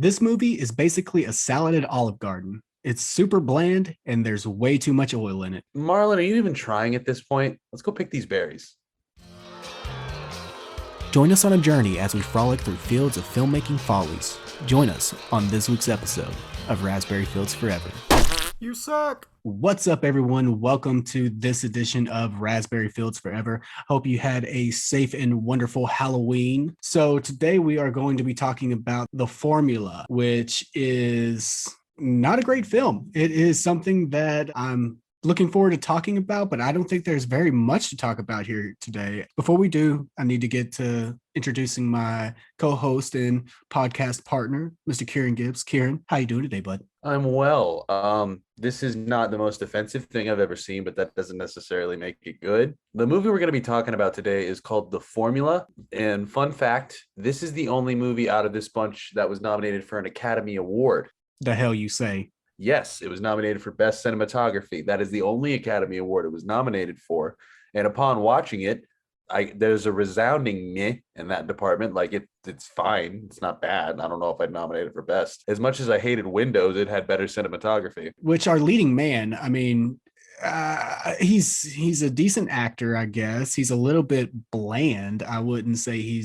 This movie is basically a salad at Olive Garden. It's super bland and there's way too much oil in it. Marlon, are you even trying at this point? Let's go pick these berries. Join us on a journey as we frolic through fields of filmmaking follies. Join us on this week's episode of Raspberry Fields Forever. You suck. What's up, everyone? Welcome to this edition of Raspberry Fields Forever. Hope you had a safe and wonderful Halloween. So, today we are going to be talking about The Formula, which is not a great film. It is something that I'm looking forward to talking about, but I don't think there's very much to talk about here today. Before we do, I need to get to introducing my co-host and podcast partner, Mr. Kieran Gibbs. Kieran, how you doing today, bud? I'm well. This is not the most offensive thing I've ever seen, but that doesn't necessarily make it good. The movie we're going to be talking about today is called The Formula. And fun fact, this is the only movie out of this bunch that was nominated for an Academy Award. The hell you say? Yes, it was nominated for Best Cinematography. That is the only Academy Award it was nominated for. And upon watching it, there's a resounding meh in that department. Like it's fine. It's not bad. I don't know if I'd nominate it for best. As much as I hated Windows, it had better cinematography. Which our leading man, I mean, he's a decent actor, I guess. He's a little bit bland. I wouldn't say he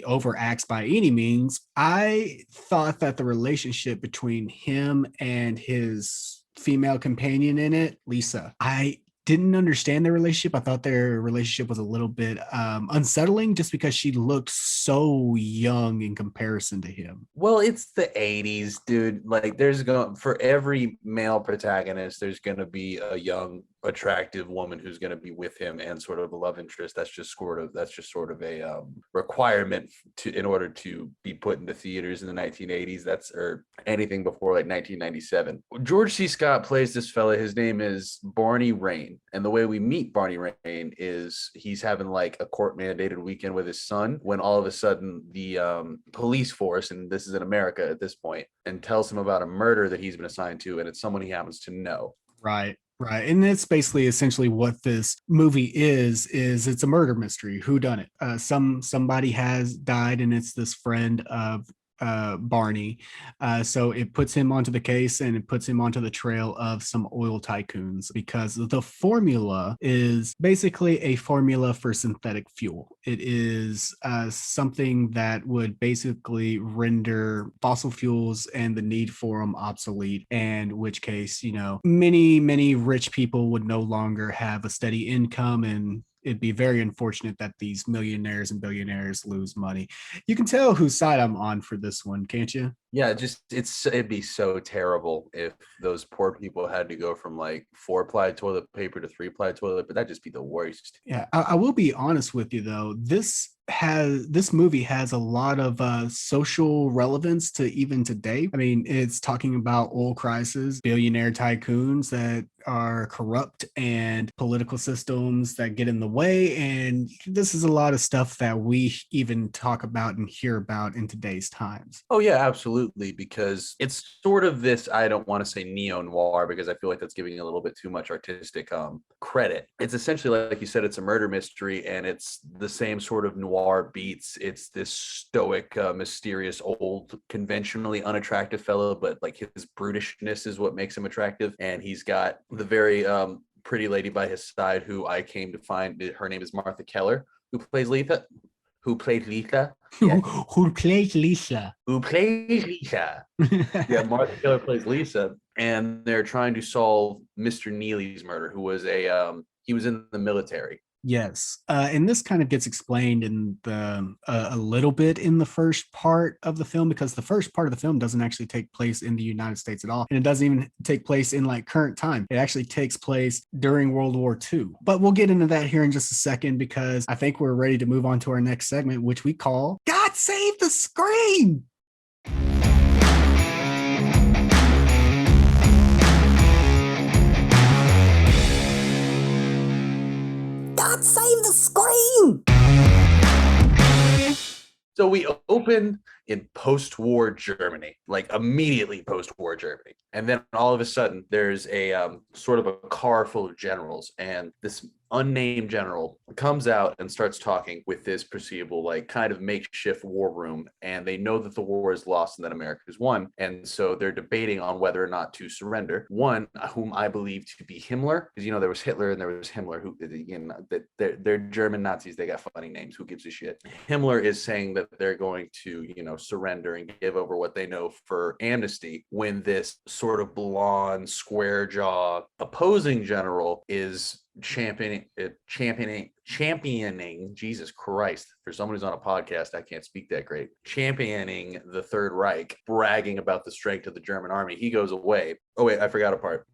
overacts by any means. I thought that the relationship between him and his female companion in it, Lisa, I didn't understand their relationship. I thought their relationship was a little bit unsettling just because she looked so young in comparison to him. Well, it's the 80s, dude. Like there's going for every male protagonist, there's going to be a young attractive woman who's going to be with him and sort of a love interest. That's just sort of a requirement to in order to be put into theaters in the 1980s. That's or anything before like 1997. George C. Scott plays this fella. His name is Barney Rain, and the way we meet Barney Rain is he's having like a court mandated weekend with his son when all of a sudden the police force, and this is in America at this point, and tells him about a murder that he's been assigned to, and it's someone he happens to know. Right. Right. And that's basically essentially what this movie is it's a murder mystery. Who done it? Somebody has died and it's this friend of Barney. So it puts him onto the case and it puts him onto the trail of some oil tycoons because the formula is basically a formula for synthetic fuel. It is something that would basically render fossil fuels and the need for them obsolete, and which case, many rich people would no longer have a steady income, and it'd be very unfortunate that these millionaires and billionaires lose money. You can tell whose side I'm on for this one, can't you? Yeah, it'd be so terrible if those poor people had to go from like 4-ply toilet paper to 3-ply toilet, but that'd just be the worst. Yeah, I will be honest with you though. This movie has a lot of social relevance to even today. I mean, it's talking about oil crisis, billionaire tycoons that are corrupt, and political systems that get in the way. And this is a lot of stuff that we even talk about and hear about in today's times. Oh yeah, absolutely. Because it's sort of this, I don't want to say neo-noir because I feel like that's giving a little bit too much artistic credit. It's essentially, like you said, it's a murder mystery, and it's the same sort of noir beats. It's this stoic, mysterious, old, conventionally unattractive fellow, but like his brutishness is what makes him attractive. And he's got the very pretty lady by his side, who I came to find her name is Martha Keller, who plays Letha. Who played Lisa? Yeah. Who plays Lisa? Who plays Lisa? Yeah, Martha Keller plays Lisa, and they're trying to solve Mr. Neely's murder, who was he was in the military. Yes, and this kind of gets explained in the a little bit in the first part of the film, because the first part of the film doesn't actually take place in the United States at all, and it doesn't even take place in like current time. It actually takes place during World War II. But we'll get into that here in just a second, because I think we're ready to move on to our next segment, which we call "God Save the Screen." God save the screen! So we open in post-war Germany, like immediately post-war Germany. And then all of a sudden there's a sort of a car full of generals, and this unnamed general comes out and starts talking with this perceivable, like, kind of makeshift war room, and they know that the war is lost and that America's won, and so they're debating on whether or not to surrender. One, whom I believe to be Himmler, because there was Hitler and there was Himmler, who, again, that they're German Nazis, they got funny names, who gives a shit. Himmler is saying that they're going to surrender and give over what they know for amnesty, when this sort of blonde, square jaw opposing general is championing, Jesus Christ, for someone who's on a podcast, I can't speak that great, championing the Third Reich, bragging about the strength of the German army. He goes away. Oh wait, I forgot a part.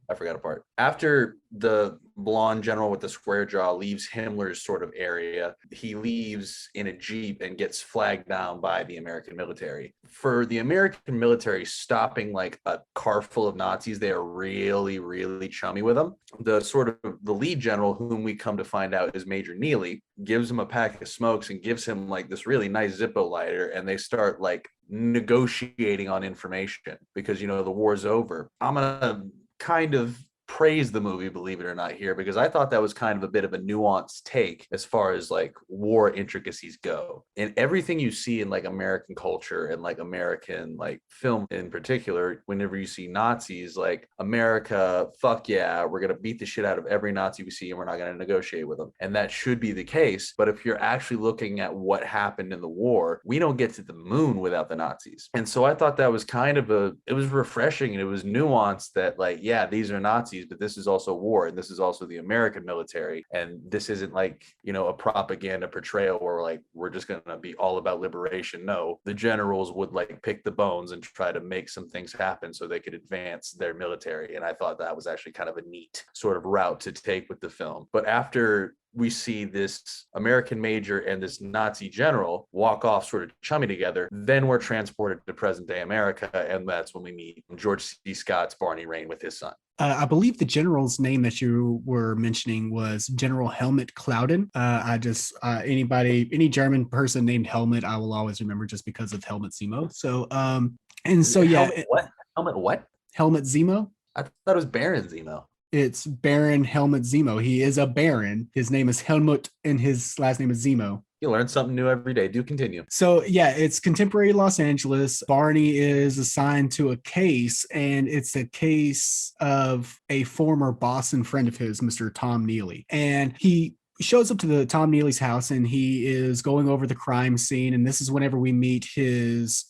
After the blonde general with the square jaw leaves Himmler's sort of area, he leaves in a Jeep and gets flagged down by the American military. For the American military stopping like a car full of Nazis, they are really, really chummy with them. The lead general, whom we come to find out is Major Neely, gives him a pack of smokes and gives him like this really nice Zippo lighter, and they start like negotiating on information because the war's over. I'm gonna kind of praise the movie, believe it or not, here, because I thought that was kind of a bit of a nuanced take as far as like war intricacies go. And everything you see in like American culture and like American like film in particular, whenever you see Nazis, like, America, fuck yeah, we're gonna beat the shit out of every Nazi we see and we're not gonna negotiate with them. And that should be the case. But if you're actually looking at what happened in the war, we don't get to the moon without the Nazis. And so I thought that was kind of it was refreshing and it was nuanced that, like, yeah, these are Nazis, but this is also war, and this is also the American military, and this isn't like a propaganda portrayal where like we're just going to be all about liberation. No, the generals would like pick the bones and try to make some things happen so they could advance their military, and I thought that was actually kind of a neat sort of route to take with the film. But after we see this American major and this Nazi general walk off sort of chummy together, then we're transported to present day America, and that's when we meet George C. Scott's Barney Rain with his son. I believe the general's name that you were mentioning was General Helmut Clouden. Any German person named Helmut, I will always remember just because of Helmut Zemo. So, Helmut what? Helmut what? Helmut Zemo. I thought it was Baron Zemo. It's Baron Helmut Zemo. He is a baron. His name is Helmut and his last name is Zemo. You learn something new every day. Do continue. So yeah, it's contemporary Los Angeles. Barney is assigned to a case, and it's a case of a former boss and friend of his, Mr. Tom Neely. And he shows up to the Tom Neely's house, and he is going over the crime scene. And this is whenever we meet his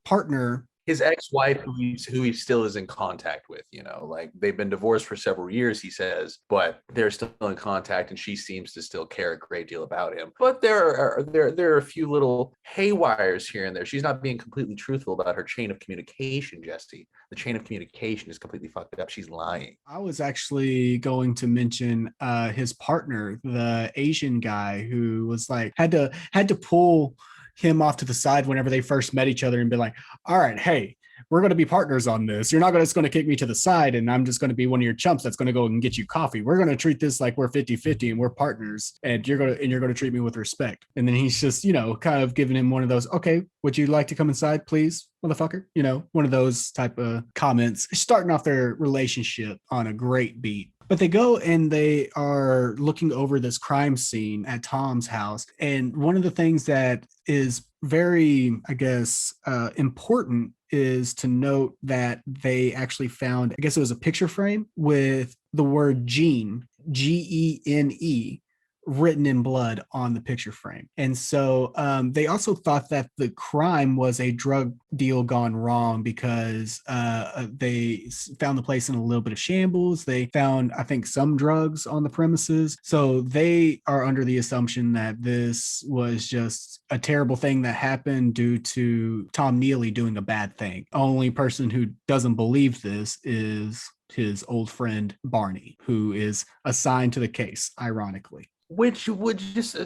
partner, his ex-wife, who he still is in contact with. Like, they've been divorced for several years, he says, but they're still in contact, and she seems to still care a great deal about him. But there are a few little haywires here and there. She's not being completely truthful about her chain of communication, Jesse. The chain of communication is completely fucked up. She's lying. I was actually going to mention his partner, the Asian guy, who was like had to pull him off to the side whenever they first met each other and be like, all right, hey, we're going to be partners on this. You're not just going to kick me to the side and I'm just going to be one of your chumps that's going to go and get you coffee. We're going to treat this like we're 50-50 and we're partners, and you're going to treat me with respect. And then he's just, kind of giving him one of those, okay, would you like to come inside, please, motherfucker? One of those type of comments, starting off their relationship on a great beat. But they go and they are looking over this crime scene at Tom's house. And one of the things that is very, I guess, important is to note that they actually found, I guess it was a picture frame with the word Gene, Gene, written in blood on the picture frame. And so they also thought that the crime was a drug deal gone wrong because they found the place in a little bit of shambles. They found, I think, some drugs on the premises. So they are under the assumption that this was just a terrible thing that happened due to Tom Neely doing a bad thing. Only person who doesn't believe this is his old friend Barney, who is assigned to the case, ironically. Which would just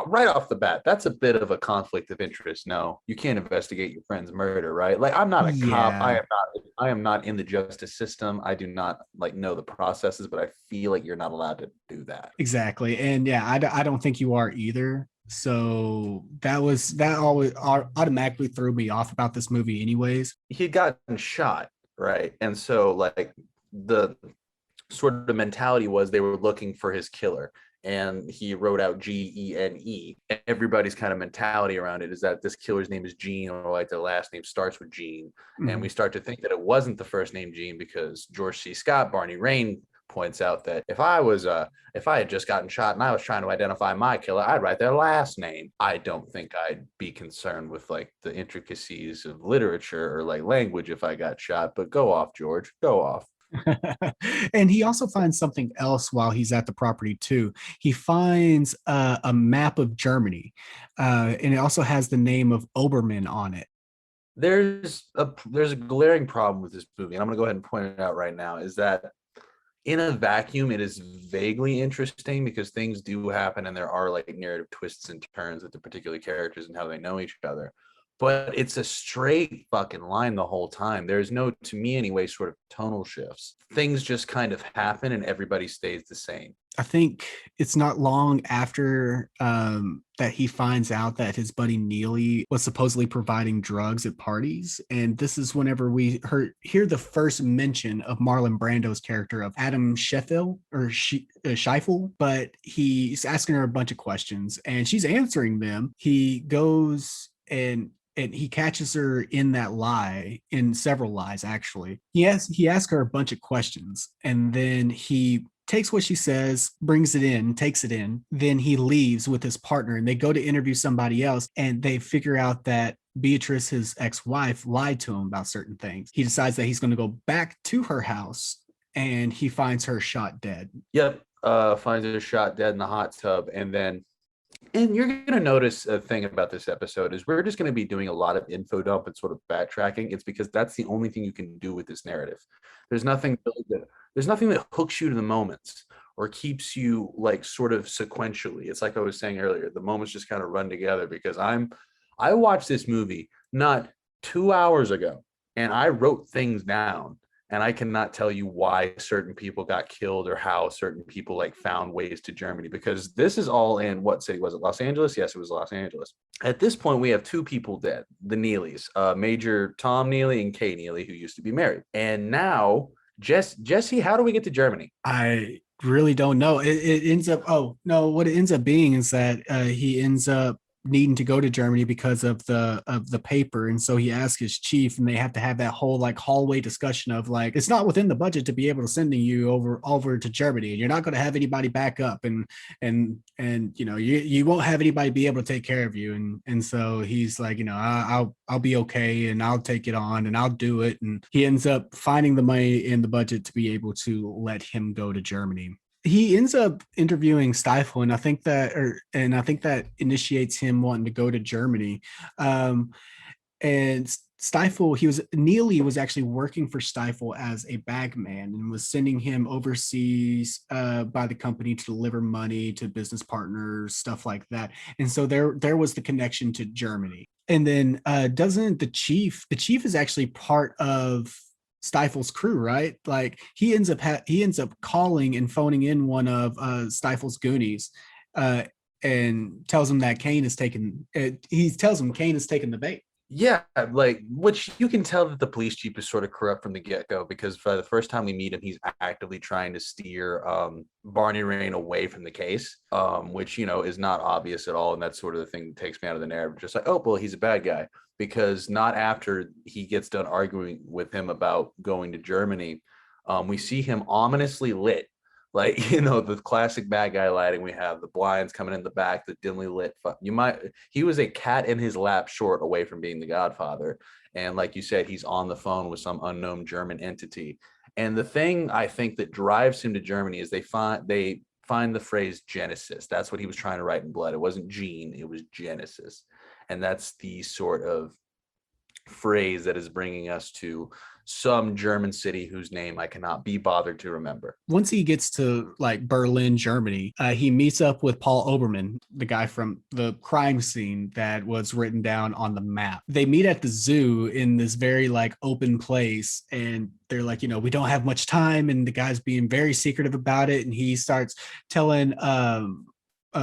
right off the bat, that's a bit of a conflict of interest. No, you can't investigate your friend's murder, right? Like, I'm not a cop. I am not in the justice system. I do not know the processes, but I feel like you're not allowed to do that. Exactly. And yeah, I don't think you are either. So that always automatically threw me off about this movie anyways. He had gotten shot, right? And so the sort of mentality was they were looking for his killer. And he wrote out Gene. Everybody's kind of mentality around it is that this killer's name is Gene, or like their last name starts with Gene. And Mhm. we start to think that it wasn't the first name Gene because George C. Scott, Barney Rain points out that if I had just gotten shot and I was trying to identify my killer, I'd write their last name. I don't think I'd be concerned with like the intricacies of literature or like language if I got shot, but go off, George, go off. And he also finds something else while he's at the property too. He finds a map of Germany, and it also has the name of Obermann on it. There's a glaring problem with this movie, and I'm going to go ahead and point it out right now, is that in a vacuum, it is vaguely interesting because things do happen and there are like narrative twists and turns with the particular characters and how they know each other. But it's a straight fucking line the whole time. There's no, to me anyway, sort of tonal shifts. Things just kind of happen and everybody stays the same. I think it's not long after that he finds out that his buddy Neely was supposedly providing drugs at parties, and this is whenever we hear the first mention of Marlon Brando's character of Adam Sheffield or Scheifel, but he's asking her a bunch of questions, and she's answering them. He goes and he catches her in that lie, in several lies actually. He asks her a bunch of questions, and then he takes what she says, brings it in, takes it in. Then he leaves with his partner and they go to interview somebody else, and they figure out that Beatrice, his ex-wife, lied to him about certain things. He decides that he's going to go back to her house, and he finds her shot dead. Yep. Finds her shot dead in the hot tub. And you're going to notice a thing about this episode is we're just going to be doing a lot of info dump and sort of backtracking. It's because that's the only thing you can do with this narrative. There's nothing really that there's nothing that hooks you to the moments or keeps you like sort of sequentially. It's like I was saying earlier, the moments just kind of run together because I watched this movie not 2 hours ago and I wrote things down, and I cannot tell you why certain people got killed or how certain people like found ways to Germany, because this is all in, what city was it? Los Angeles? Yes, it was Los Angeles. At this point, we have two people dead, the Neelys, Major Tom Neely and Kay Neely, who used to be married. And now, Jesse, how do we get to Germany? I really don't know. It ends up, oh no, what it ends up being is that he ends up needing to go to Germany because of the paper, and so he asks his chief, and they have to have that whole like hallway discussion of like it's not within the budget to be able to sending you over to Germany, and you're not going to have anybody back up, and you know you won't have anybody be able to take care of you, and so he's like, you know, I'll be okay, and I'll take it on, and I'll do it, and he ends up finding the money in the budget to be able to let him go to Germany. He ends up interviewing Stifle, and I think that initiates him wanting to go to Germany. Um, and Stifle, Neely was actually working for Stifle as a bagman and was sending him overseas by the company to deliver money to business partners, stuff like that. And so there was the connection to Germany. And then doesn't the chief is actually part of Stifle's crew, right? Like he ends up calling and phoning in one of Stifle's goonies, uh, and tells him that Kane is taken. He tells him Kane is taking the bait. Yeah, like which you can tell that the police chief is sort of corrupt from the get-go, because for the first time we meet him, he's actively trying to steer Barney Rain away from the case, which you know is not obvious at all, and that's sort of the thing that takes me out of the narrative. Just like, oh well, he's a bad guy, because not after he gets done arguing with him about going to Germany, we see him ominously lit. Like, you know, the classic bad guy lighting. We have the blinds coming in the back, the dimly lit. He was a cat in his lap short away from being the Godfather. And like you said, he's on the phone with some unknown German entity. And the thing I think that drives him to Germany is they find the phrase Genesis. That's what he was trying to write in blood. It wasn't Gene, it was Genesis. And that's the sort of phrase that is bringing us to some German city whose name I cannot be bothered to remember. Once he gets to like Berlin, Germany, he meets up with Paul Oberman, the guy from the crime scene that was written down on the map. They meet at the zoo in this very like open place, and they're like, you know, we don't have much time, and the guy's being very secretive about it, and he starts telling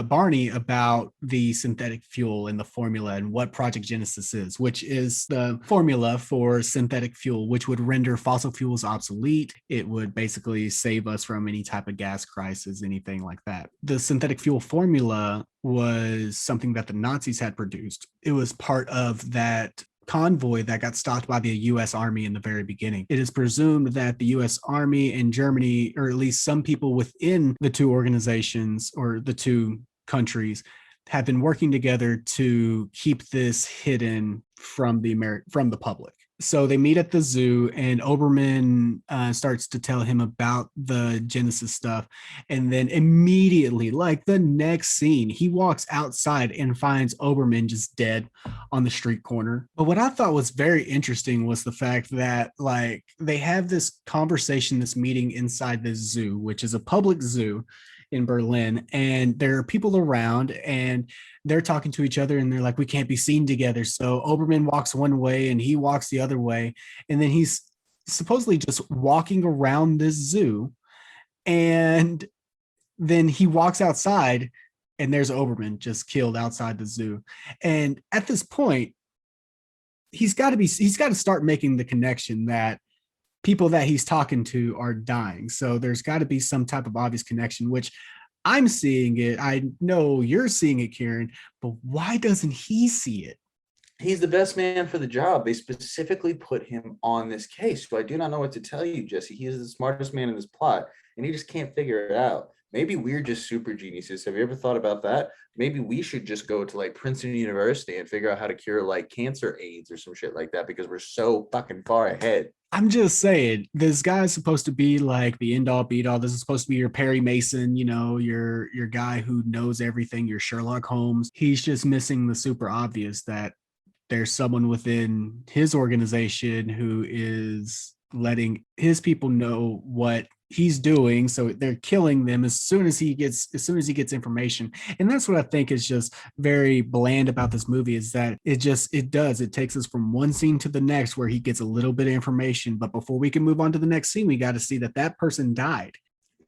Barney about the synthetic fuel and the formula and what Project Genesis is, which is the formula for synthetic fuel, which would render fossil fuels obsolete. It would basically save us from any type of gas crisis, anything like that. The synthetic fuel formula was something that the Nazis had produced. It was part of that convoy that got stopped by the US Army in the very beginning. It is presumed that the US Army and Germany, or at least some people within the two organizations or the two countries, have been working together to keep this hidden from the public. So they meet at the zoo, and Oberman starts to tell him about the Genesis stuff. And then immediately, like the next scene, he walks outside and finds Oberman just dead on the street corner. But what I thought was very interesting was the fact that, like, they have this conversation, this meeting inside the zoo, which is a public zoo in Berlin, and there are people around, and they're talking to each other, and they're like, we can't be seen together. So Oberman walks one way and he walks the other way, and then he's supposedly just walking around this zoo, and then he walks outside, and there's Oberman just killed outside the zoo. And at this point, he's got to start making the connection that people that he's talking to are dying. So there's got to be some type of obvious connection, which I'm seeing it. I know you're seeing it, Kieran, but why doesn't he see it? He's the best man for the job. They specifically put him on this case. So I do not know what to tell you, Jesse. He is the smartest man in this plot, and he just can't figure it out. Maybe we're just super geniuses. Have you ever thought about that? Maybe we should just go to like Princeton University and figure out how to cure like cancer AIDS or some shit like that, because we're so fucking far ahead. I'm just saying, this guy is supposed to be like the end all beat all. This is supposed to be your Perry Mason, your guy who knows everything, your Sherlock Holmes. He's just missing the super obvious that there's someone within his organization who is letting his people know what he's doing, so they're killing them as soon as he gets information. And that's what I think is just very bland about this movie, is that it takes us from one scene to the next where he gets a little bit of information, but before we can move on to the next scene, we got to see that person died.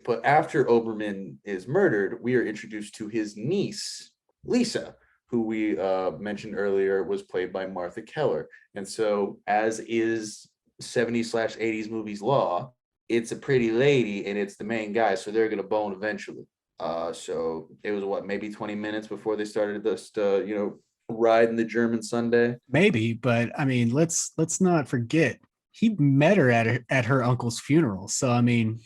But after Oberman is murdered, we are introduced to his niece, Lisa, who we mentioned earlier was played by Martha Keller. And so, as is 70s/80s movies law, it's a pretty lady and it's the main guy, so they're gonna bone eventually. So it was maybe 20 minutes before they started this, riding the German Sunday. Maybe, but I mean, let's not forget he met her at her uncle's funeral. So I mean,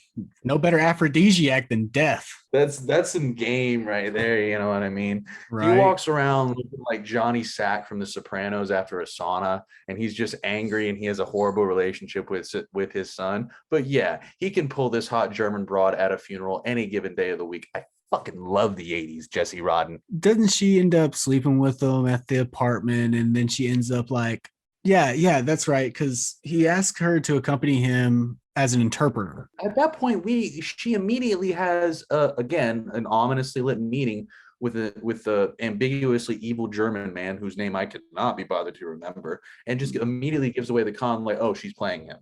no better aphrodisiac than death. That's some game right there. You know what I mean? Right. He walks around looking like Johnny Sack from The Sopranos after a sauna, and he's just angry, and he has a horrible relationship with his son. But yeah, he can pull this hot German broad at a funeral any given day of the week. I fucking love the 80s, Jesse Rodden. Doesn't she end up sleeping with him at the apartment, and then she ends up like, yeah, that's right, because he asked her to accompany him as an interpreter. At that point, she immediately has again an ominously lit meeting with the ambiguously evil German man whose name I could not be bothered to remember, and just immediately gives away the con, like, oh, she's playing him.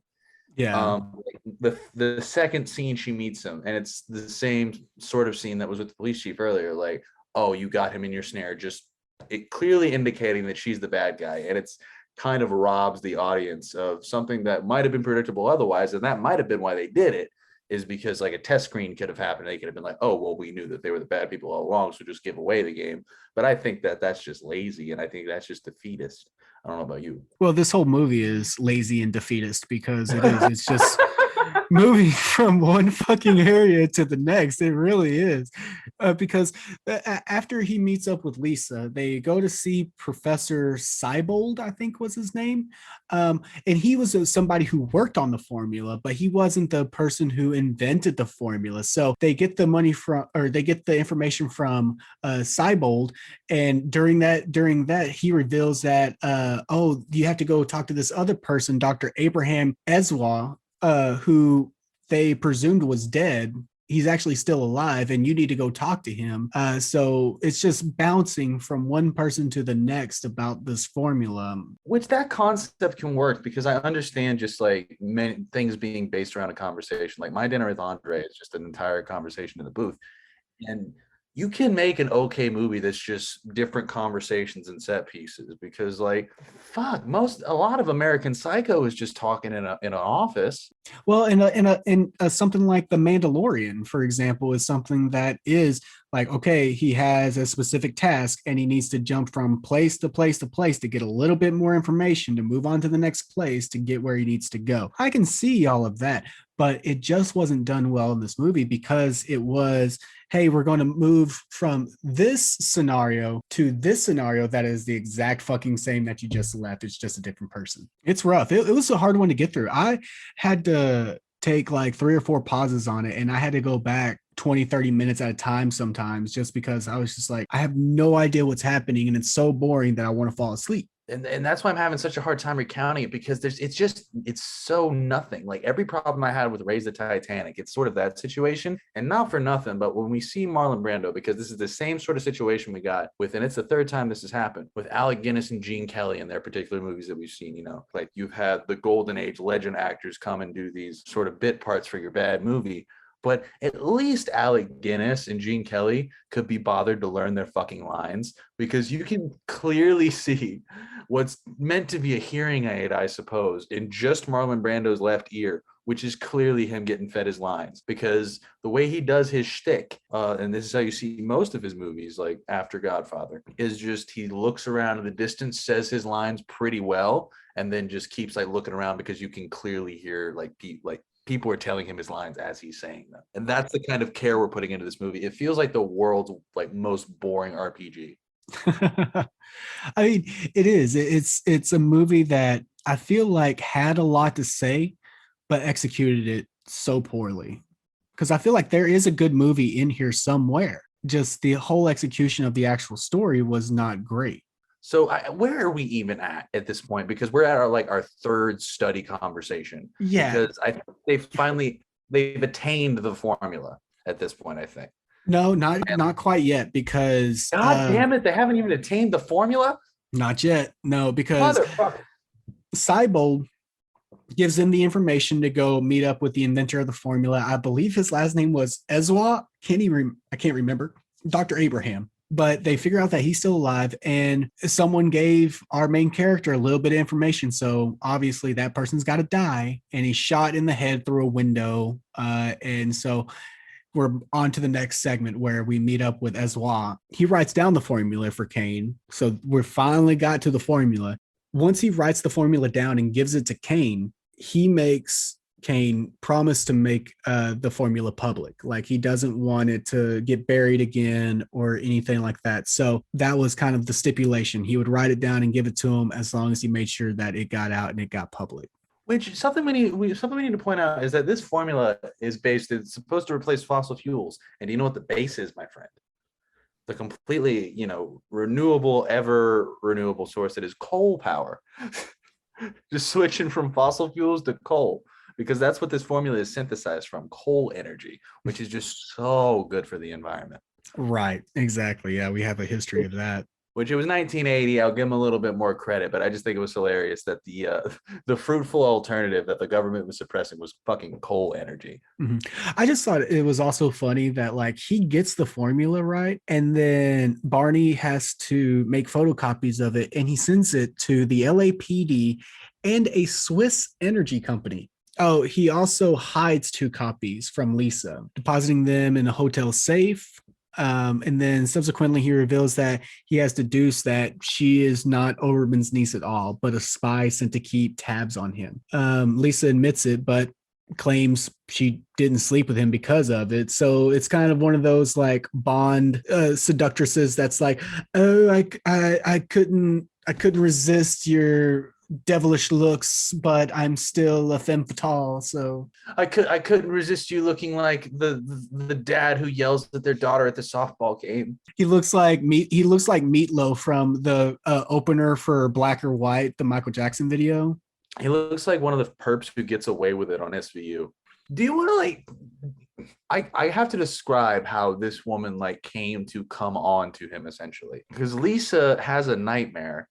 Yeah. The second scene she meets him, and it's the same sort of scene that was with the police chief earlier, like, oh, you got him in your snare, just it clearly indicating that she's the bad guy, and it's kind of robs the audience of something that might have been predictable otherwise, and that might have been why they did it, is because like a test screen could have happened. They could have been like, oh, well, we knew that they were the bad people all along, so just give away the game. But I think that that's just lazy, and I think that's just defeatist. I don't know about you. Well, this whole movie is lazy and defeatist because it's just moving from one fucking area to the next. It really is. Because after he meets up with Lisa, they go to see Professor Seibold, I think was his name. And he was somebody who worked on the formula, but he wasn't the person who invented the formula. So they get the money from, or they get the information from Seibold. And during that, he reveals that, oh, you have to go talk to this other person, Dr. Abraham Ezwa, who they presumed was dead. He's actually still alive, and you need to go talk to him. So it's just bouncing from one person to the next about this formula. Which that concept can work, because I understand just like many things being based around a conversation. Like My Dinner with Andre is just an entire conversation in the booth. And you can make an okay movie that's just different conversations and set pieces, because like fuck, a lot of American Psycho is just talking in an office. Well, in something like The Mandalorian, for example, is something that is like, okay, he has a specific task and he needs to jump from place to place to place to get a little bit more information to move on to the next place to get where he needs to go. I can see all of that, but it just wasn't done well in this movie because it was, hey, we're going to move from this scenario to this scenario that is the exact fucking same that you just left. It's just a different person. It's rough. It was a hard one to get through. I had to take like 3 or 4 pauses on it, and I had to go back 20, 30 minutes at a time sometimes, just because I was just like, I have no idea what's happening and it's so boring that I want to fall asleep. And that's why I'm having such a hard time recounting it, because it's so nothing. Like every problem I had with Raise the Titanic, it's sort of that situation. And not for nothing, but when we see Marlon Brando, because this is the same sort of situation we got with, and it's the third time this has happened with Alec Guinness and Gene Kelly in their particular movies that we've seen. Like you've had the golden age legend actors come and do these sort of bit parts for your bad movie. But at least Alec Guinness and Gene Kelly could be bothered to learn their fucking lines, because you can clearly see what's meant to be a hearing aid, I suppose, in just Marlon Brando's left ear, which is clearly him getting fed his lines. Because the way he does his shtick, and this is how you see most of his movies, like after Godfather, is just he looks around in the distance, says his lines pretty well, and then just keeps like looking around, because you can clearly hear like people are telling him his lines as he's saying them. And that's the kind of care we're putting into this movie. It feels like the world's like most boring RPG. I mean, it is. It's a movie that I feel like had a lot to say, but executed it so poorly. Because I feel like there is a good movie in here somewhere. Just the whole execution of the actual story was not great. So where are we even at this point? Because we're at our third study conversation. Yeah. Because I think they've attained the formula at this point, I think. No, not quite yet, because God damn it, they haven't even attained the formula? not yet. No, because Motherfucker. Cybold gives them the information to go meet up with the inventor of the formula. I believe his last name was Ezwa. I can't remember. Dr. Abraham. But they figure out that he's still alive, and someone gave our main character a little bit of information. So obviously that person's got to die, and he's shot in the head through a window. And so we're on to the next segment where we meet up with Ezwa. He writes down the formula for Kane. So we're finally got to the formula. Once he writes the formula down and gives it to Kane, he makes Kane promise to make the formula public. Like he doesn't want it to get buried again or anything like that. So that was kind of the stipulation. He would write it down and give it to him as long as he made sure that it got out and it got public. Which something we need to point out is that this formula it's supposed to replace fossil fuels. And do you know what the base is, my friend? The completely, ever renewable source that is coal power. Just switching from fossil fuels to coal, because that's what this formula is synthesized from, coal energy, which is just so good for the environment. Right, exactly. Yeah, we have a history of that. Which it was 1980. I'll give them a little bit more credit, but I just think it was hilarious that the fruitful alternative that the government was suppressing was fucking coal energy. Mm-hmm. I just thought it was also funny that like he gets the formula right, and then Barney has to make photocopies of it, and he sends it to the LAPD and a Swiss energy company. Oh, he also hides 2 copies from Lisa, depositing them in a hotel safe. And then subsequently, he reveals that he has deduced that she is not Oberman's niece at all, but a spy sent to keep tabs on him. Lisa admits it, but claims she didn't sleep with him because of it. So it's kind of one of those like Bond seductresses that's like, oh, I couldn't resist your devilish looks, but I'm still a femme fatale. So I couldn't resist you looking like the dad who yells at their daughter at the softball game. He looks like Meatloaf from the opener for Black or White, the Michael Jackson video. He looks like one of the perps who gets away with it on SVU. Do you want to like? I have to describe how this woman like came to come on to him essentially, because Lisa has a nightmare.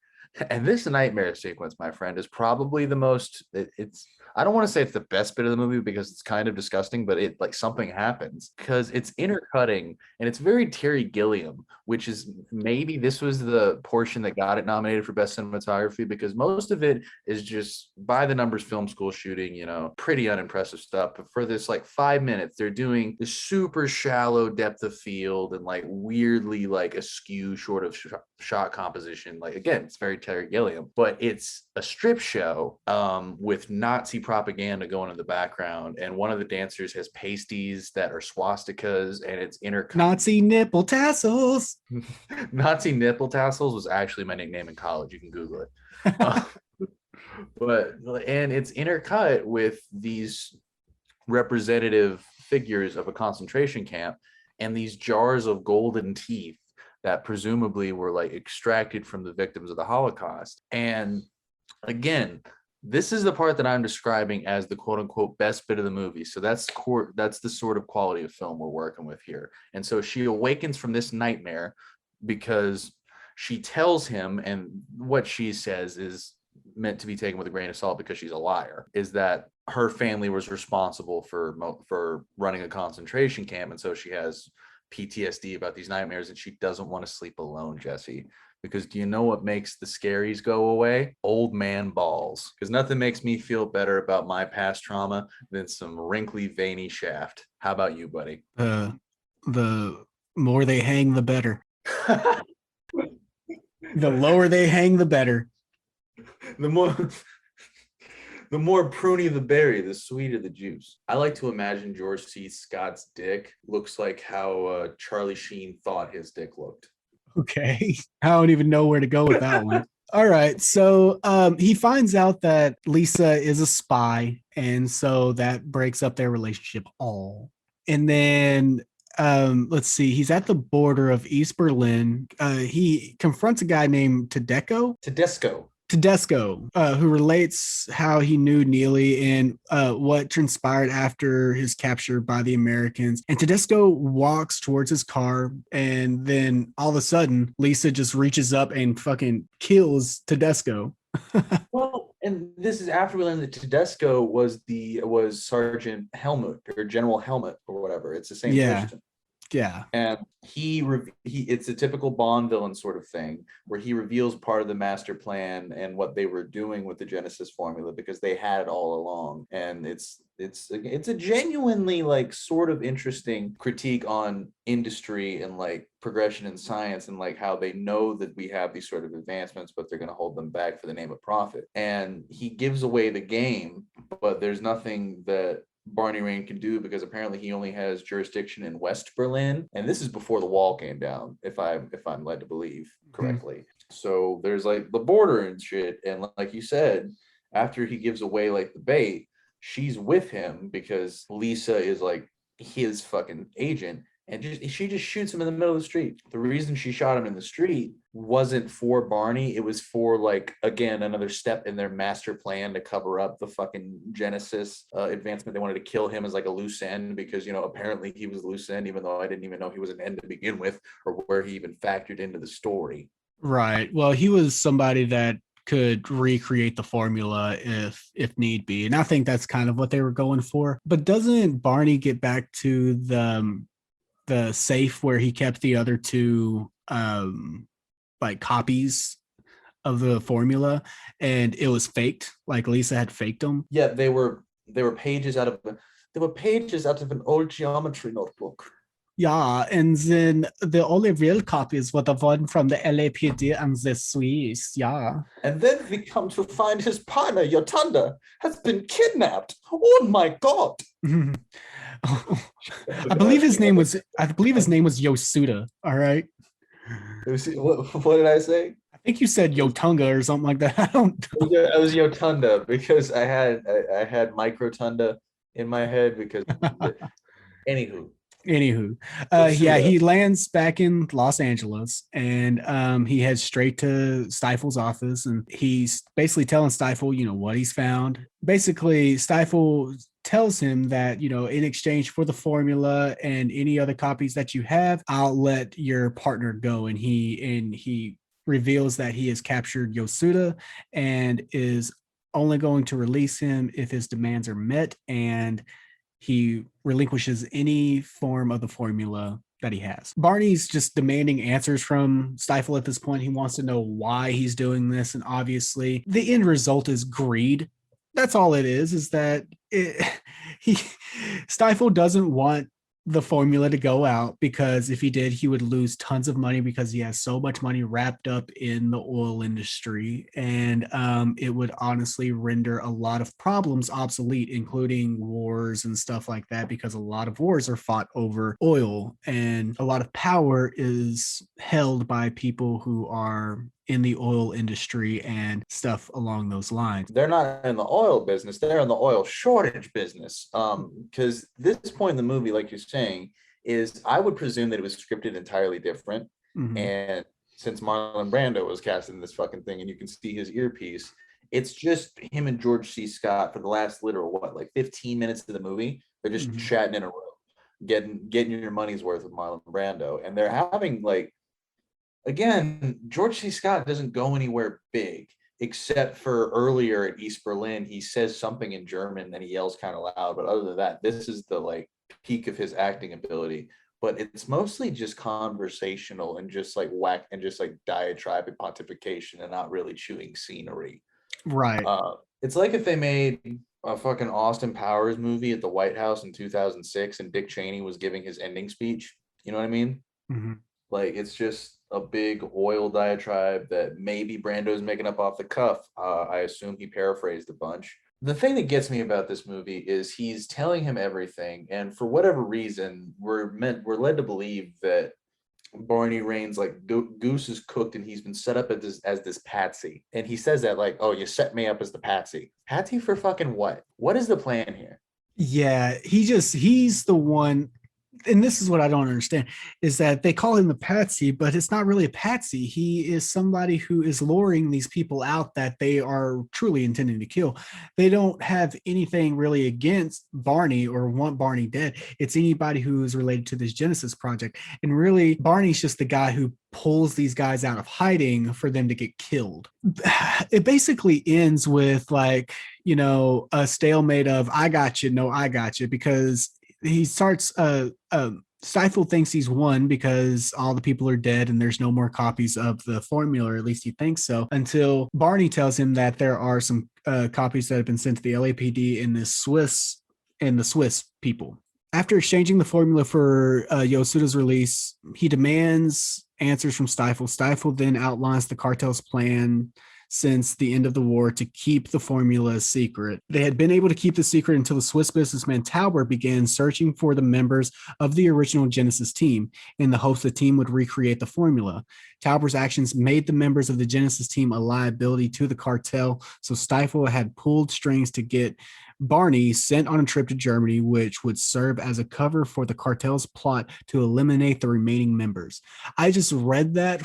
And this nightmare sequence, my friend, is probably the most, it's I don't want to say it's the best bit of the movie because it's kind of disgusting, but it like something happens because it's intercutting and it's very Terry Gilliam, which is maybe this was the portion that got it nominated for best cinematography because most of it is just by the numbers film school shooting, you know, pretty unimpressive stuff. But for this like 5 minutes, they're doing this super shallow depth of field and like weirdly like askew sort of shot composition. Like again, it's very Terry Gilliam, but it's a strip show with Nazi propaganda going in the background, and one of the dancers has pasties that are swastikas, and it's Nazi nipple tassels. Nazi nipple tassels was actually my nickname in college. You can Google it. But and it's intercut with these representative figures of a concentration camp and these jars of golden teeth that presumably were like extracted from the victims of the Holocaust. And again, this is the part that I'm describing as the quote unquote best bit of the movie. So that's the sort of quality of film we're working with here. And so she awakens from this nightmare because she tells him, and what she says is meant to be taken with a grain of salt because she's a liar, is that her family was responsible for running a concentration camp. And so she has PTSD about these nightmares and she doesn't want to sleep alone, Jesse. Because do you know what makes the scaries go away? Old man balls. Because nothing makes me feel better about my past trauma than some wrinkly, veiny shaft. How about you, buddy? The more they hang, the better. The lower they hang, the better. The more pruny the berry, the sweeter the juice. I like to imagine George C. Scott's dick looks like how Charlie Sheen thought his dick looked. Okay. I don't even know where to go with that one. All right. So he finds out that Lisa is a spy. And so that breaks up their relationship all. And then let's see, he's at the border of East Berlin. He confronts a guy named Tedesco, who relates how he knew Neely and what transpired after his capture by the Americans. And Tedesco walks towards his car, and then all of a sudden, Lisa just reaches up and fucking kills Tedesco. Well, and this is after we learned that Tedesco was Sergeant Helmut or General Helmut or whatever. It's the same person. Yeah. And he it's a typical Bond villain sort of thing where he reveals part of the master plan and what they were doing with the Genesis formula because they had it all along. And it's a genuinely like sort of interesting critique on industry and like progression in science and like how they know that we have these sort of advancements, but they're going to hold them back for the name of profit. And he gives away the game, but there's nothing that Barney Rain can do because apparently he only has jurisdiction in West Berlin, and this is before the wall came down, if I'm led to believe correctly. Mm-hmm. So there's like the border and shit, and like you said, after he gives away like the bait, she's with him because Lisa is like his fucking agent, and she just shoots him in the middle of the street. The reason she shot him in the street wasn't for Barney. It was for like, again, another step in their master plan to cover up the fucking Genesis advancement. They wanted to kill him as like a loose end because, you know, apparently he was loose end, even though I didn't even know he was an end to begin with or where he even factored into the story. Right. Well, he was somebody that could recreate the formula if need be. And I think that's kind of what they were going for. But doesn't Barney get back to the safe where he kept the other two like copies of the formula, and it was faked? Like Lisa had faked them. Yeah, they were pages out of an old geometry notebook. Yeah, and then the only real copies were the one from the LAPD and the Swiss. Yeah. And then we come to find his partner, Yotanda, has been kidnapped. Oh my god. I believe his name was Yosuda. All right. What did I say? I think you said Yotunga or something like that. I don't know. I was Yotunda because I had Microtunda in my head because anywho, yeah, he lands back in Los Angeles and he heads straight to Stifel's office, and he's basically telling Stifel, you know, what he's found. Basically, Stifel tells him that, you know, in exchange for the formula and any other copies that you have, I'll let your partner go. And he reveals that he has captured Yosuda and is only going to release him if his demands are met and he relinquishes any form of the formula that he has. Barney's just demanding answers from Stifle at this point. He wants to know why he's doing this. And obviously, the end result is greed. That's all it is that he Stifle doesn't want the formula to go out because if he did, he would lose tons of money because he has so much money wrapped up in the oil industry. And it would honestly render a lot of problems obsolete, including wars and stuff like that, because a lot of wars are fought over oil and a lot of power is held by people who are in the oil industry and stuff along those lines. They're not in the oil business, they're in the oil shortage business. Because this point in the movie, like you're saying, is I would presume that it was scripted entirely different. Mm-hmm. And since Marlon Brando was cast in this fucking thing and you can see his earpiece, it's just him and George C. Scott for the last literal like 15 minutes of the movie. They're just chatting in a room, getting your money's worth with Marlon Brando. And they're having like, again, George C. Scott doesn't go anywhere big, except for earlier at East Berlin, he says something in German and he yells kind of loud. But other than that, this is the like peak of his acting ability. But it's mostly just conversational and just like whack and just like diatribe and pontification and not really chewing scenery. Right. It's like if they made a fucking Austin Powers movie at the White House in 2006 and Dick Cheney was giving his ending speech. You know what I mean? Mm-hmm. Like, it's just a big oil diatribe that maybe Brando's making up off the cuff. I assume he paraphrased a bunch. The thing that gets me about this movie is he's telling him everything, and for whatever reason, we're led to believe that Barney Raines, like, Goose is cooked and he's been set up as this patsy. And he says that like, oh, you set me up as the patsy. Patsy for fucking what? What is the plan here? Yeah, he's the one. And this is what I don't understand is that they call him the patsy, but it's not really a patsy. He is somebody who is luring these people out that they are truly intending to kill. They don't have anything really against Barney or want Barney dead. It's anybody who is related to this Genesis project. And really, Barney's just the guy who pulls these guys out of hiding for them to get killed. It basically ends with like, a stalemate of I got you, no, I got you, because he starts Stifle thinks he's won because all the people are dead and there's no more copies of the formula, or at least he thinks so, until Barney tells him that there are some copies that have been sent to the LAPD in the Swiss people. After exchanging the formula for Yosuda's release, he demands answers from Stifle. Stifle then outlines the cartel's plan since the end of the war to keep the formula a secret. They had been able to keep the secret until the Swiss businessman Tauber began searching for the members of the original Genesis team in the hopes the team would recreate the formula. Tauber's actions made the members of the Genesis team a liability to the cartel, so Stifle had pulled strings to get Barney sent on a trip to Germany, which would serve as a cover for the cartel's plot to eliminate the remaining members. I just read that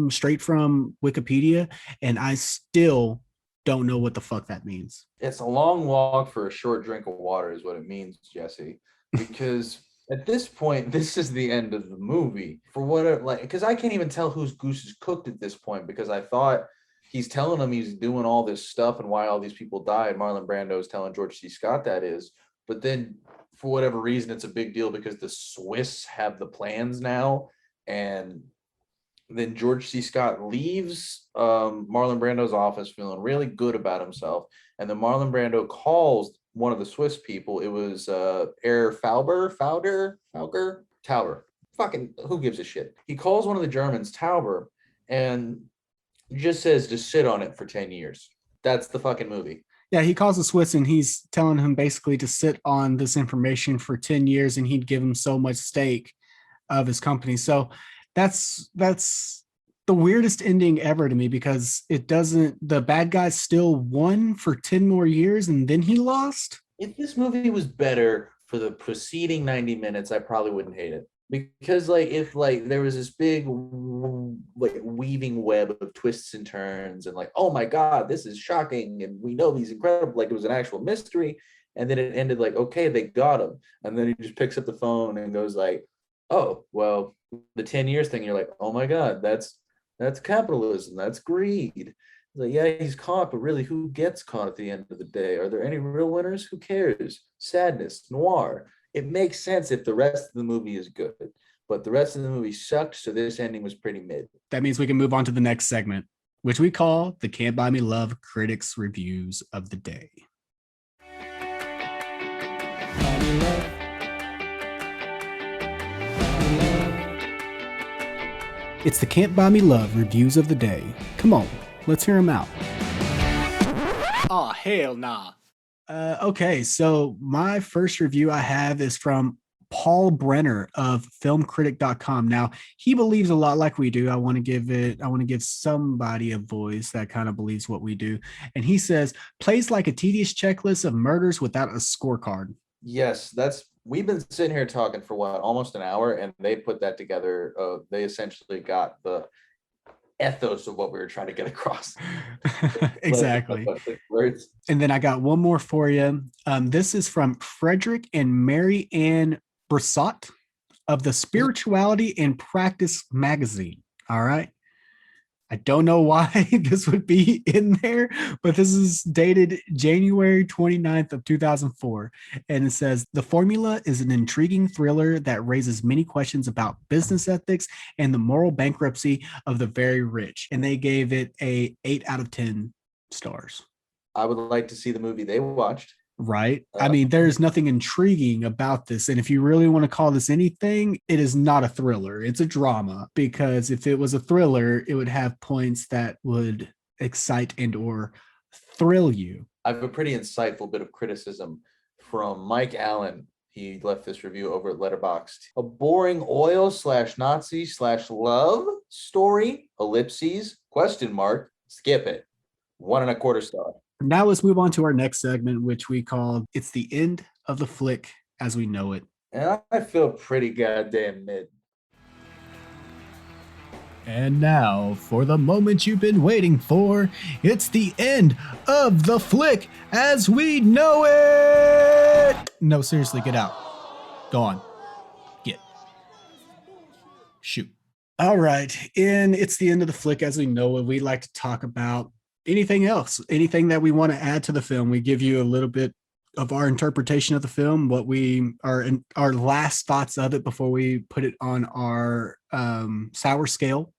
straight from Wikipedia, and I still don't know what the fuck that means. It's a long walk for a short drink of water is what it means, Jesse, because at this point, this is the end of the movie. For what, like, because I can't even tell who's Goose is cooked at this point, because I thought he's telling him he's doing all this stuff and why all these people died. Marlon Brando is telling George C. Scott that is. But then for whatever reason, it's a big deal because the Swiss have the plans now. And then George C. Scott leaves Marlon Brando's office feeling really good about himself. And then Marlon Brando calls one of the Swiss people. It was Herr Tauber. Fucking who gives a shit? He calls one of the Germans, Tauber, and just says to sit on it for 10 years. That's the fucking movie. Yeah, he calls the Swiss and he's telling him basically to sit on this information for 10 years and he'd give him so much stake of his company. So that's the weirdest ending ever to me, because the bad guy still won for 10 more years and then he lost. If this movie was better for the preceding 90 minutes, I probably wouldn't hate it. Because like if like there was this big like weaving web of twists and turns and like, oh my god, this is shocking and we know he's incredible, like it was an actual mystery, and then it ended like, okay, they got him, and then he just picks up the phone and goes like, oh well, the 10 years thing, you're like, oh my god, that's capitalism, that's greed, Like, yeah, he's caught, but really, who gets caught at the end of the day? Are there any real winners? Who cares? Sadness, noir. It makes sense if the rest of the movie is good, but the rest of the movie sucked, so this ending was pretty mid. That means we can move on to the next segment, which we call the Can't Buy Me Love Critics Reviews of the Day. It's the Can't Buy Me Love Reviews of the Day. Come on, let's hear them out. Oh, hell nah. Okay, so my first review I have is from Paul Brenner of filmcritic.com. Now, he believes a lot like we do. I want to give somebody a voice that kind of believes what we do. And he says, plays like a tedious checklist of murders without a scorecard. Yes, we've been sitting here talking for what, almost an hour, and they put that together. They essentially got the ethos of what we were trying to get across. Exactly. Words. And then I got one more for you. This is from Frederick and Mary Ann Brissot of the Spirituality and Practice magazine. All right. I don't know why this would be in there, but this is dated January 29th of 2004. And it says, the formula is an intriguing thriller that raises many questions about business ethics and the moral bankruptcy of the very rich. And they gave it a 8 out of 10 stars. I would like to see the movie they watched. Right. I mean, there's nothing intriguing about this. And if you really want to call this anything, it is not a thriller. It's a drama, because if it was a thriller, it would have points that would excite and or thrill you. I have a pretty insightful bit of criticism from Mike Allen. He left this review over at Letterboxd. A boring oil / Nazi / love story, ellipses, question mark, skip it. 1.25 star. Now let's move on to our next segment, which we call It's the End of the Flick as We Know It. And I feel pretty goddamn mid. And now, for the moment you've been waiting for, it's the end of the flick as we know it! No, seriously, get out. Go on. Get. Shoot. All right, and it's the end of the flick as we know it. We'd like to talk about anything else, anything that we want to add to the film. We give you a little bit of our interpretation of the film, what we are in our last thoughts of it before we put it on our sour scale,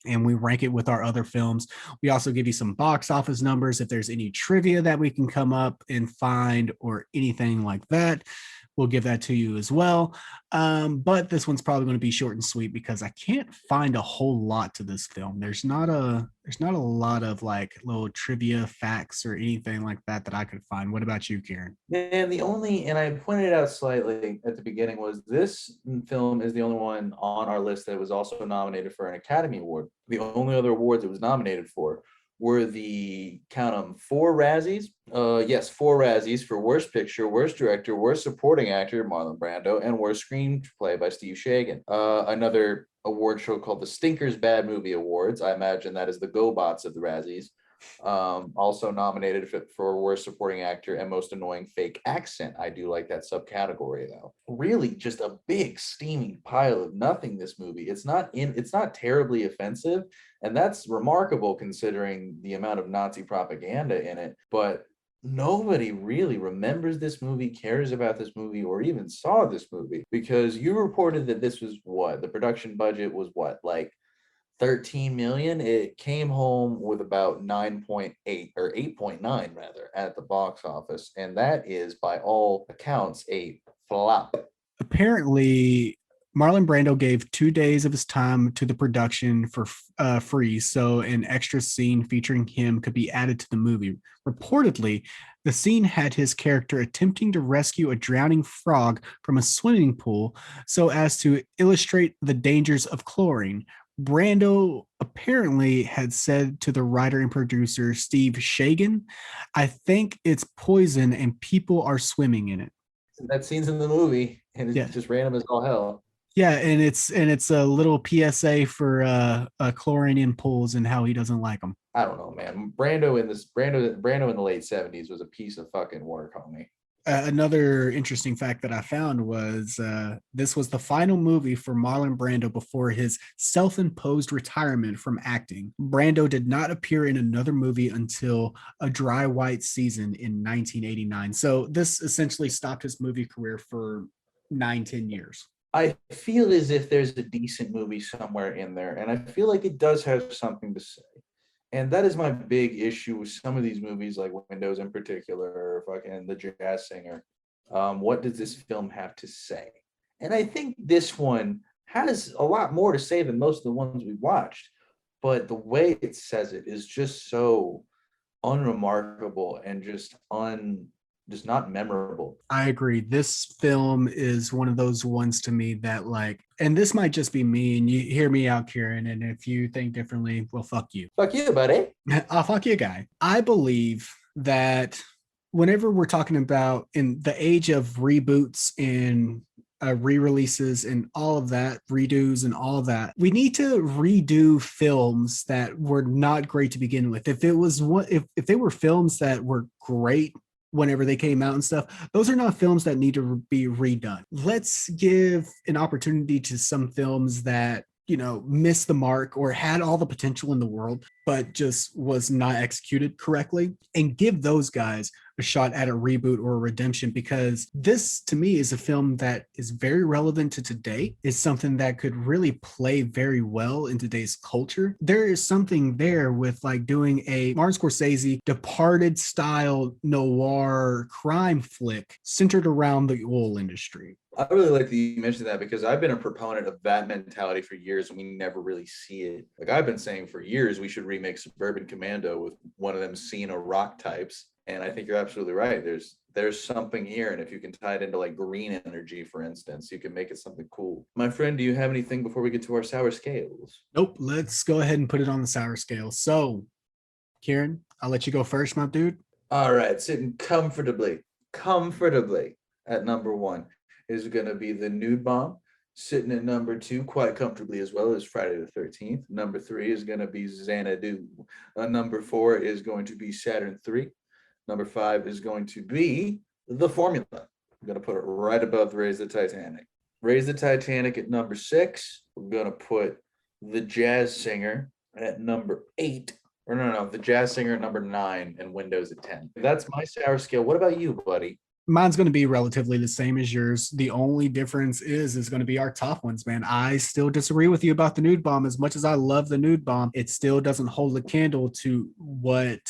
and we rank it with our other films. We also give you some box office numbers if there's any trivia that we can come up and find or anything like that. We'll give that to you as well. But this one's probably going to be short and sweet because I can't find a whole lot to this film. There's not a lot of like little trivia facts or anything like that I could find. What about you, Kieran? And and I pointed it out slightly at the beginning, was this film is the only one on our list that was also nominated for an Academy Award. The only other awards it was nominated for were the, count them, 4 Razzies. 4 Razzies for Worst Picture, Worst Director, Worst Supporting Actor, Marlon Brando, and Worst Screenplay by Steve Shagan. Another award show called the Stinkers Bad Movie Awards. I imagine that is the GoBots of the Razzies. Also nominated for Worst Supporting Actor and Most Annoying Fake Accent. I do like that subcategory though. Really just a big steaming pile of nothing, this movie. It's not terribly offensive, and that's remarkable considering the amount of Nazi propaganda in it, but nobody really remembers this movie, cares about this movie, or even saw this movie, because you reported that this was what the production budget was, what, like 13 million. It came home with about 9.8 or 8.9 rather at the box office, and that is by all accounts a flop. Apparently Marlon Brando gave 2 days of his time to the production for free, so an extra scene featuring him could be added to the movie. Reportedly, the scene had his character attempting to rescue a drowning frog from a swimming pool so as to illustrate the dangers of chlorine. Brando apparently had said to the writer and producer Steve Shagan, "I think it's poison and people are swimming in it." That scene's in the movie, and it's just random as all hell. Yeah, and it's a little PSA for chlorine in pools and how he doesn't like them. I don't know, man. Brando in the late 70s was a piece of fucking work, homie. Another interesting fact that I found was this was the final movie for Marlon Brando before his self imposed retirement from acting. Brando did not appear in another movie until A Dry White Season in 1989. So this essentially stopped his movie career for 9, 10 years. I feel as if there's a decent movie somewhere in there, and I feel like it does have something to say. And that is my big issue with some of these movies, like Windows in particular, or fucking The Jazz Singer. What does this film have to say? And I think this one has a lot more to say than most of the ones we watched, but the way it says it is just so unremarkable and just not memorable. I agree. This film is one of those ones to me that, like, and this might just be me, and you hear me out, Kieran. And if you think differently, well, fuck you. Fuck you, buddy. I'll fuck you, guy. I believe that whenever we're talking about in the age of reboots and re-releases and all of that, redos and all of that, we need to redo films that were not great to begin with. If it was what if they were films that were great whenever they came out and stuff, those are not films that need to be redone. Let's give an opportunity to some films that, you know, missed the mark or had all the potential in the world, but just was not executed correctly, and give those guys a shot at a reboot or a redemption, because this to me is a film that is very relevant to today. It's something that could really play very well in today's culture. There is something there with like doing a Martin Scorsese Departed style noir crime flick centered around the oil industry. I really like that you mentioned that, because I've been a proponent of that mentality for years, and we never really see it. Like I've been saying for years, we should remake Suburban Commando with one of them Cena rock types. And I think you're absolutely right. There's something here, and if you can tie it into like green energy, for instance, you can make it something cool. My friend, do you have anything before we get to our sour scales? Nope. Let's go ahead and put it on the sour scale. So, Kieran, I'll let you go first, my dude. All right, sitting comfortably at number one is going to be The Nude Bomb. Sitting at number two, quite comfortably as well, as Friday the 13th. Number three is going to be Xanadu. Number four is going to be Saturn 3. Number five is going to be The Formula. I'm going to put it right above Raise the Titanic. Raise the Titanic at number six. We're going to put The Jazz Singer at number eight. Or no, The Jazz Singer at number 9 and Windows at 10. That's my sour scale. What about you, buddy? Mine's going to be relatively the same as yours. The only difference is going to be our top ones, man. I still disagree with you about The Nude Bomb. As much as I love The Nude Bomb, it still doesn't hold a candle to what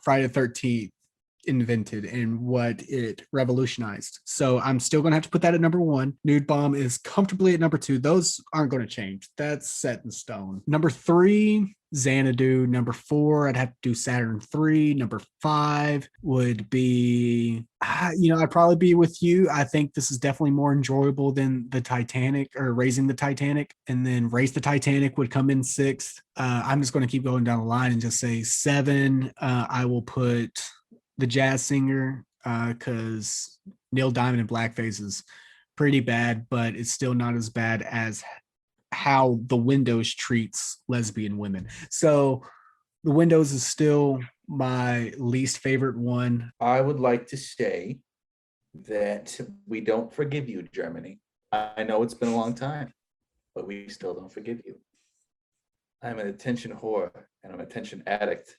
Friday the 13th invented and what it revolutionized. So I'm still going to have to put that at number one. Nude Bomb is comfortably at number two. Those aren't going to change. That's set in stone. Number three, Xanadu. Number four, I'd have to do Saturn 3. Number five would be, I'd probably be with you. I think this is definitely more enjoyable than the Titanic or Raising the Titanic. And then Raise the Titanic would come in sixth. I'm just going to keep going down the line and just say seven. I will put The Jazz Singer, because Neil Diamond in blackface is pretty bad, but it's still not as bad as how The Windows treats lesbian women. So The Windows is still my least favorite one. I would like to say that we don't forgive you, Germany. I know it's been a long time, but we still don't forgive you. I'm an attention whore and I'm an attention addict.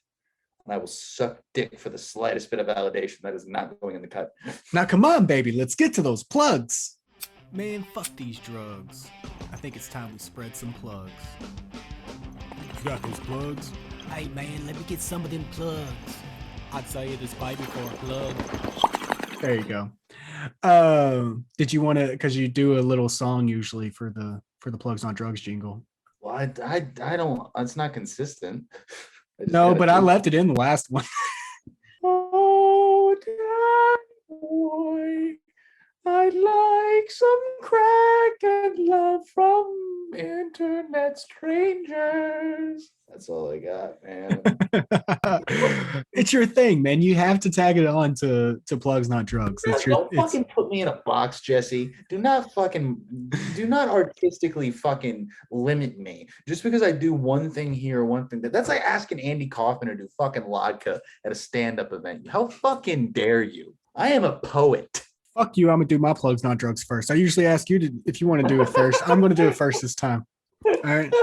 And I will suck dick for the slightest bit of validation that is not going in the cut. Now, come on, baby. Let's get to those plugs. Man, fuck these drugs. I think it's time we spread some plugs. You got those plugs? Hey, man, let me get some of them plugs. I'd say this baby for a plug. There you go. Did you want to, because you do a little song usually for the Plugs on Drugs jingle. Well, I don't, it's not consistent. No, but I left it in the last one. Oh, Dad, boy, I'd like some crack and love from internet strangers. That's all I got, man. It's your thing, man. You have to tag it on to Plugs Not Drugs. Don't fucking put me in a box, Jesse. Do not artistically fucking limit me. Just because I do one thing here, one thing that's like asking Andy Kaufman to do fucking vodka at a stand-up event. How fucking dare you? I am a poet. Fuck you. I'm gonna do my plugs, not drugs first. I usually ask you to if you want to do it first. I'm gonna do it first this time. All right.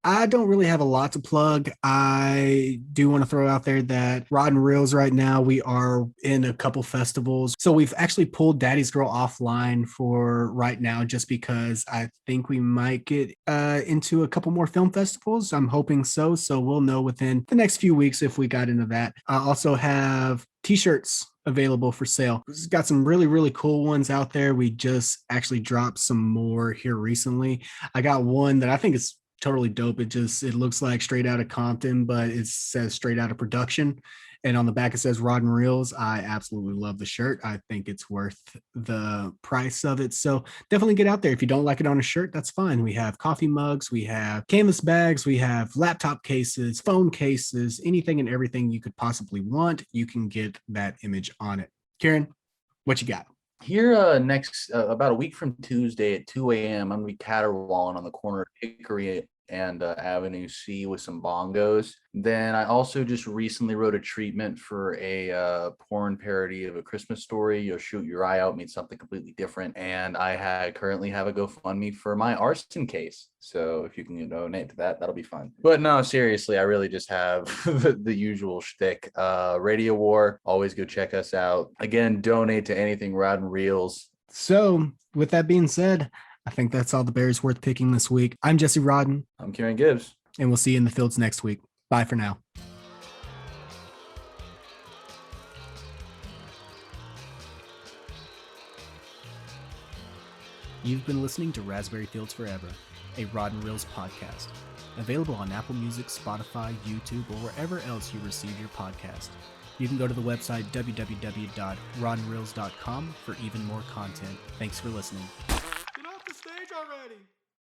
I don't really have a lot to plug. I do want to throw out there that Rod and Reels right now, we are in a couple festivals. So we've actually pulled Daddy's Girl offline for right now just because I think we might get into a couple more film festivals. I'm hoping so. So we'll know within the next few weeks if we got into that. I also have t-shirts available for sale. We've got some really, really cool ones out there. We just actually dropped some more here recently. I got one that I think is totally dope. It looks like straight out of Compton, but it says straight out of production. And on the back it says Rod and Reels. I absolutely love the shirt. I think it's worth the price of it. So definitely get out there. If you don't like it on a shirt, that's fine. We have coffee mugs, we have canvas bags, we have laptop cases, phone cases, anything and everything you could possibly want. You can get that image on it. Kieran, what you got? Here, next about a week from Tuesday at 2 a.m., I'm gonna be caterwauling on the corner of Hickory and Avenue C with some bongos. Then I also just recently wrote a treatment for a porn parody of A Christmas Story. You'll shoot your eye out, means something completely different. And I currently have a GoFundMe for my arson case. So if you can donate to that, that'll be fun. But no, seriously, I really just have the usual shtick. Radio War, always go check us out. Again, donate to anything Rod and Reels. So with that being said, I think that's all the berries worth picking this week. I'm Jesse Rodden. I'm Kieran Gibbs. And we'll see you in the fields next week. Bye for now. You've been listening to Raspberry Fields Forever, a Rod and Reels podcast. Available on Apple Music, Spotify, YouTube, or wherever else you receive your podcast. You can go to the website www.rodandreels.com for even more content. Thanks for listening.